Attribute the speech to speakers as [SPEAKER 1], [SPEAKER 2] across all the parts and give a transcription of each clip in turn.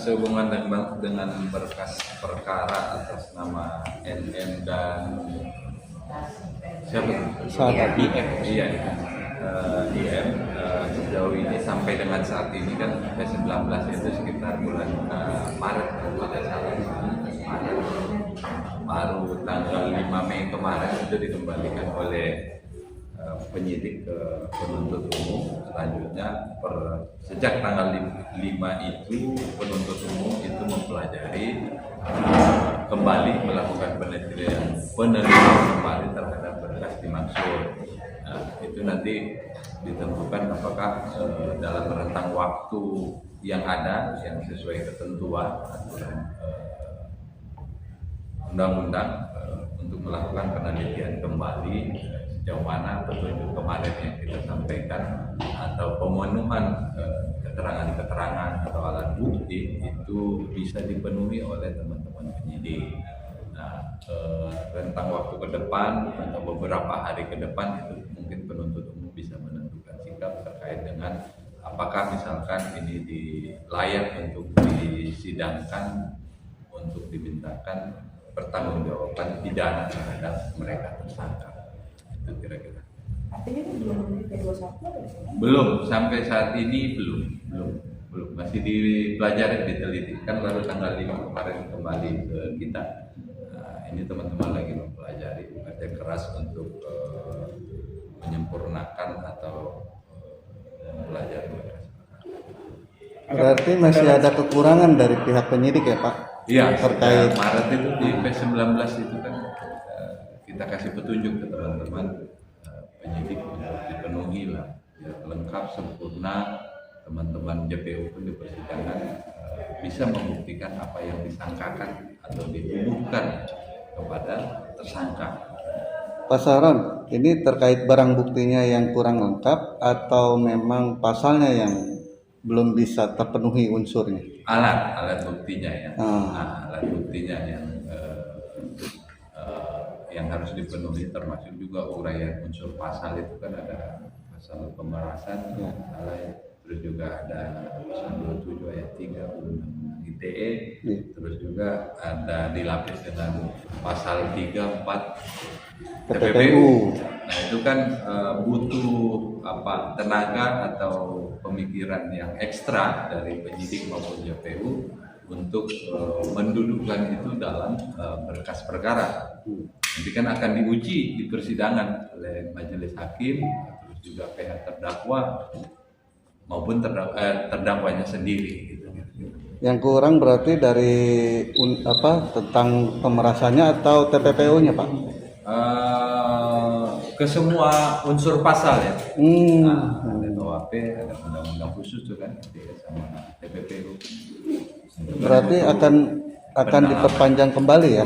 [SPEAKER 1] sehubungan dengan berkas perkara atas nama NM dan siapa?
[SPEAKER 2] Sahabat.
[SPEAKER 1] IM. Iya. IM sejauh ini sampai dengan saat ini kan ke-19 itu sekitar bulan Maret kalau tidak salah. Maret. Baru tanggal 5 Mei kemarin itu dikembalikan oleh penyidik ke penuntut umum. Selanjutnya sejak tanggal 5 itu penuntut umum itu mempelajari kembali melakukan penelitian kembali terhadap berkas dimaksud. Nah, itu nanti ditentukan apakah dalam rentang waktu yang ada yang sesuai ketentuan aturan undang-undang untuk melakukan penelitian kembali sejauh mana petunjuk kemarin yang kita sampaikan atau pemenuhan keterangan-keterangan atau alat bukti itu bisa dipenuhi oleh teman-teman penyidik. Nah, rentang waktu ke depan atau beberapa hari ke depan itu mungkin penuntut umum bisa menentukan sikap terkait dengan apakah misalkan ini layak untuk disidangkan untuk dimintakan pertanggungjawaban pidana terhadap mereka tersangka. Itu kira-kira.
[SPEAKER 3] Artinya itu belum P21
[SPEAKER 1] Belum, sampai saat ini belum masih dipelajari, diteliti. Kan baru tanggal 5 kemarin kembali ke kita. Nah, ini teman-teman lagi mempelajari, bekerja keras untuk menyempurnakan atau mempelajari.
[SPEAKER 2] Berarti masih ada kekurangan dari pihak penyidik ya Pak?
[SPEAKER 1] Iya,
[SPEAKER 2] terkait
[SPEAKER 1] Maret itu di P19 itu kan kita kasih petunjuk ke teman-teman penyidik untuk dipenuhi lah, ya, lengkap sempurna. Teman-teman JPU pun di persidangan bisa membuktikan apa yang disangkakan atau dituduhkan kepada tersangka.
[SPEAKER 2] Pak Saron, ini terkait barang buktinya yang kurang lengkap atau memang pasalnya yang belum bisa terpenuhi unsurnya?
[SPEAKER 1] Alat buktinya ya. Nah, alat buktinya yang harus dipenuhi termasuk juga uraian unsur pasal itu kan ada pasal pemerasan salah ya. Terus juga ada pasal 27 ayat 3 Undang-Undang ITE. Terus juga ada dilapis dengan pasal 3, 4 TPPU. Nah, itu kan butuh tenaga atau pemikiran yang ekstra dari penyidik maupun JPU untuk mendudukkan itu dalam berkas perkara. Nanti kan akan diuji di persidangan oleh majelis hakim, terus juga pihak terdakwa maupun terdakwanya sendiri. Gitu.
[SPEAKER 2] Yang kurang berarti dari tentang pemerasannya atau TPPU-nya Pak?
[SPEAKER 1] Ke semua unsur pasal ya. Ada KUHP, ada undang-undang khusus tuh kan, sama TPPU.
[SPEAKER 2] Berarti akan diperpanjang kembali ya?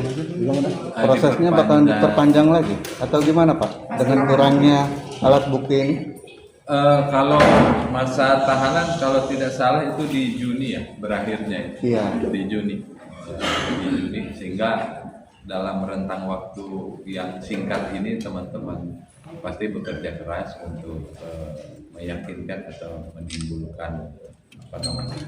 [SPEAKER 2] Prosesnya bakal diperpanjang lagi atau gimana Pak? Dengan kurangnya alat bukti ini?
[SPEAKER 1] Kalau masa tahanan kalau tidak salah itu di Juni ya, berakhirnya itu.
[SPEAKER 2] Iya.
[SPEAKER 1] Di Juni sehingga dalam rentang waktu yang singkat ini teman-teman pasti bekerja keras untuk meyakinkan atau menimbulkan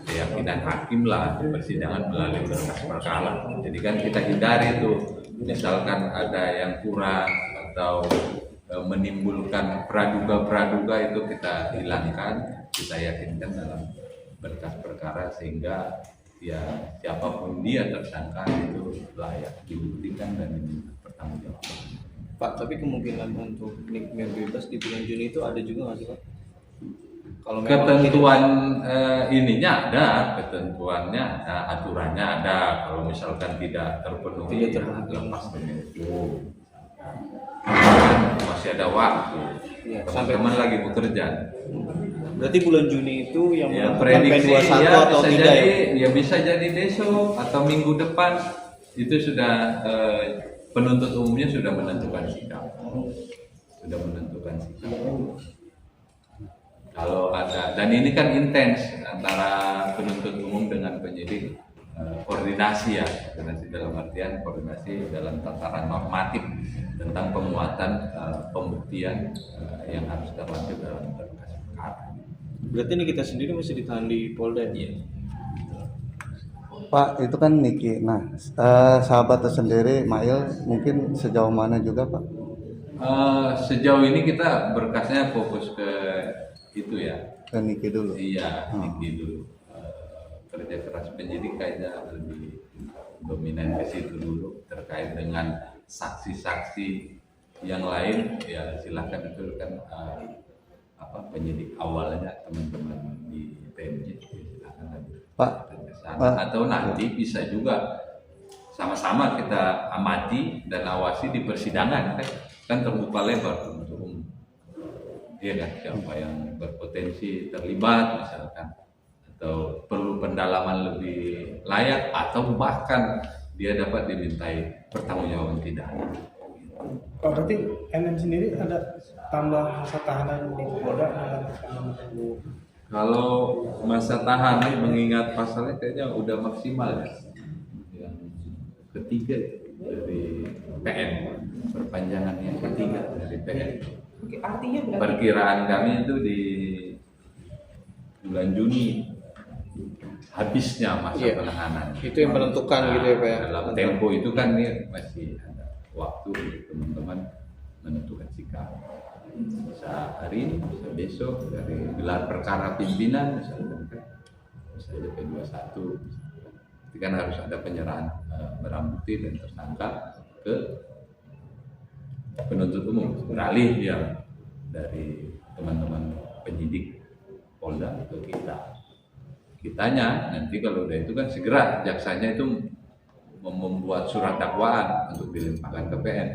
[SPEAKER 1] keyakinan hakim lah di persidangan melalui berkas perkara. Jadi kan kita hindari itu misalkan ada yang kurang atau menimbulkan praduga itu kita hilangkan, kita yakinkan dalam berkas perkara sehingga ya siapapun dia tersangka itu layak dibuktikan dan diminta pertanggungjawaban.
[SPEAKER 4] Pak, tapi kemungkinan untuk nikmir bebas di bulan Juni itu ada juga nggak sih Pak? Kalau
[SPEAKER 1] ketentuan ininya ada, ketentuannya ada, aturannya ada. Kalau misalkan tidak terpenuhi, lepas dari itu. Masih ada waktu.
[SPEAKER 4] Ya,
[SPEAKER 1] teman-teman lagi bekerja.
[SPEAKER 4] Berarti bulan Juni itu yang
[SPEAKER 1] prediksi
[SPEAKER 4] P21
[SPEAKER 1] ya,
[SPEAKER 4] atau
[SPEAKER 1] bisa
[SPEAKER 4] tidak
[SPEAKER 1] jadi,
[SPEAKER 4] ya?
[SPEAKER 1] Ya bisa jadi besok atau minggu depan itu sudah penuntut umumnya sudah menentukan sikap. Kalau ada, dan ini kan intens antara penuntut umum dengan penyidik, koordinasi dalam artian koordinasi dalam tataran normatif tentang penguatan pembuktian yang harus terlanjut dalam berkas perkara.
[SPEAKER 4] Berarti ini kita sendiri masih ditahan di Polda?
[SPEAKER 1] Iya.
[SPEAKER 2] Pak, itu kan Niki. Nah, sahabat sendiri, Mail, mungkin sejauh mana juga Pak?
[SPEAKER 1] Sejauh ini kita berkasnya fokus ke itu ya.
[SPEAKER 2] Ke Niki dulu.
[SPEAKER 1] Iya, Niki dulu. Kerja keras penyidik kayaknya lebih dominan ke situ dulu. Terkait dengan saksi-saksi yang lain, ya silahkan itu kan penyidik awalnya teman-teman di TMJ, silahkan aja.
[SPEAKER 2] Pak,
[SPEAKER 1] Atau nanti bisa juga sama-sama kita amati dan awasi di persidangan kan terbuka lebar untuk umum. Iya kan, siapa yang berpotensi terlibat misalkan, atau perlu pendalaman lebih layak, atau bahkan dia dapat dimintai pertanggungjawaban pidana.
[SPEAKER 5] Oh, berarti NM sendiri ada tambah masa tahanan di Polda dengan menunggu.
[SPEAKER 1] Kalau masa tahanan mengingat pasalnya kayaknya udah maksimal ya. Yang ketiga dari PN, perpanjangan yang ketiga dari PN.
[SPEAKER 3] Oke, artinya berarti
[SPEAKER 1] Perkiraan kami itu di bulan Juni habisnya masa
[SPEAKER 4] Iya.
[SPEAKER 1] penahanan.
[SPEAKER 4] Itu yang menentukan gitu ya Pak ya.
[SPEAKER 1] Dalam tempo itu kan dia masih ada waktu untuk teman-teman menentukan sikap. Bisa hari ini, bisa besok, dari gelar perkara pimpinan misalkan kan, bisa DP21. Tapi kan harus ada penyerahan barang bukti dan tersangka ke penuntut umum, beralih yang dari teman-teman penyidik Polda ke kitanya. Nanti kalau udah itu kan segera jaksanya itu membuat surat dakwaan untuk dilimpahkan ke PN,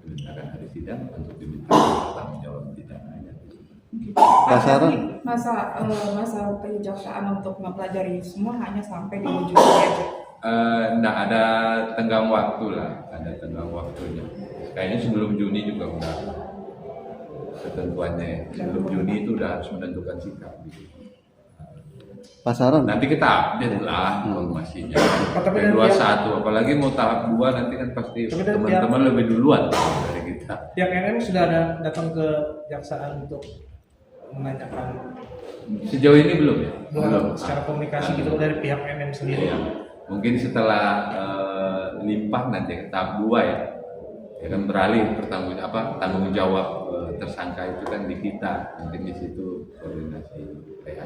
[SPEAKER 1] dimintakan hari sidang untuk diminta tanggung jawab pidananya.
[SPEAKER 2] Pasaran.
[SPEAKER 3] masa kejaksaan untuk mempelajari semua hanya sampai di ujung aja.
[SPEAKER 1] Nggak ada tenggang waktu lah, ada tenggang waktunya. Kayaknya sebelum Juni juga udah ketentuannya. Sebelum Juni itu udah harus menentukan sikap.
[SPEAKER 2] Pasaran.
[SPEAKER 1] Nanti kita update lah informasinya.
[SPEAKER 5] Tapi
[SPEAKER 1] P21, apalagi mau tahap 2 nanti kan pasti
[SPEAKER 5] Tapi dan
[SPEAKER 1] teman-teman lebih duluan dari kita.
[SPEAKER 5] Pihak NM sudah ada datang ke jaksaan untuk menanyakan
[SPEAKER 1] Sejauh ini belum ya?
[SPEAKER 5] secara komunikasi gitu dari pihak NM sendiri.
[SPEAKER 1] Iya. Mungkin setelah limpah nanti ke tahap 2 ya. Ya kan beralih tanggung jawab tersangka itu kan di kita. Mungkin di situ koordinasi PH.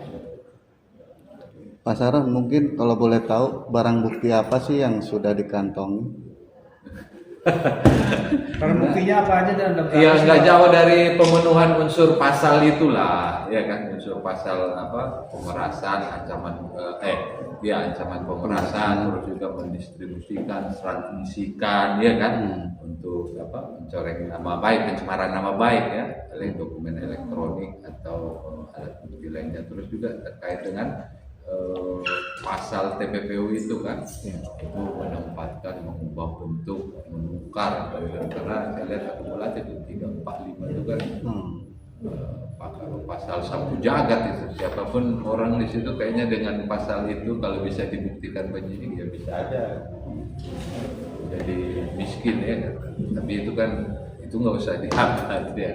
[SPEAKER 2] Pasaran, mungkin kalau boleh tahu barang bukti apa sih yang sudah dikantongi?
[SPEAKER 5] Karena buktinya apa aja dalam
[SPEAKER 1] Iya, nggak jauh dari pemenuhan unsur pasal itulah, ya kan, unsur pasal pemerasan, ancaman ancaman pemerasan, terus juga mendistribusikan, transmisikan, ya kan, untuk mencoreng nama baik, pencemaran nama baik ya, oleh dokumen elektronik atau alat bukti lainnya, terus juga terkait dengan pasal TPPU itu kan, itu menempatkan, mengubah bentuk, menukar, karena saya lihat akumulatif itu 345 itu kan pasal sapu jagat itu, siapapun orang di situ kayaknya dengan pasal itu kalau bisa dibuktikan penyidik ya bisa aja jadi miskin ya, tapi itu kan itu nggak usah dihambat ya,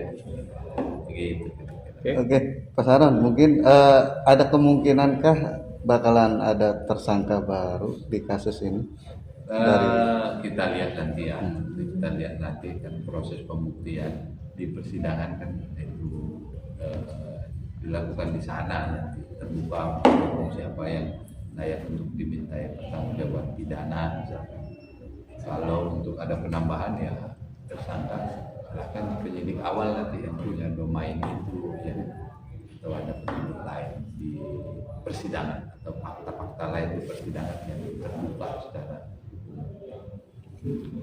[SPEAKER 1] gitu.
[SPEAKER 2] Oke, Pasaran, mungkin ada kemungkinankah bakalan ada tersangka baru di kasus ini?
[SPEAKER 1] Kita lihat nanti ya, kita lihat nanti kan proses pembuktian di persidangan kan itu dilakukan di sana, nanti terbuka siapa yang layak untuk dimintai pertanggungjawaban pidana misalkan. Kalau untuk ada penambahan ya tersangka silahkan penyidik awal nanti yang punya domain itu ya, atau ada penyidik lain di persidangan atau fakta-fakta lain di persidangan yang terbuka secara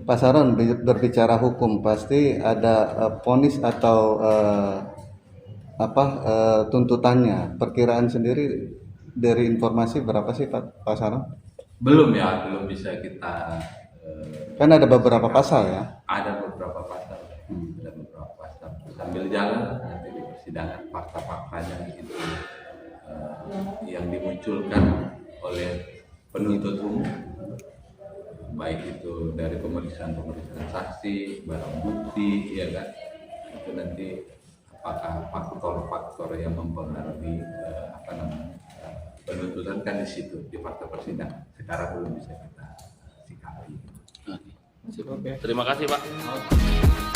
[SPEAKER 2] Pasaran, berbicara hukum pasti ada vonis atau tuntutannya. Perkiraan sendiri dari informasi berapa sih Pak Pasaran?
[SPEAKER 1] belum bisa kita
[SPEAKER 2] Kan ada beberapa pasal ya.
[SPEAKER 1] ada beberapa pasal sambil jalan nanti di persidangan fakta-faktanya itu yang dimunculkan oleh penuntut umum, baik itu dari pemeriksaan saksi, barang bukti, ya kan, itu nanti apakah faktor-faktor yang mempengaruhi penuntutan kan di situ di fakta persidangan. Sekarang belum bisa kita sikapi.
[SPEAKER 6] Oke. Terima kasih Pak.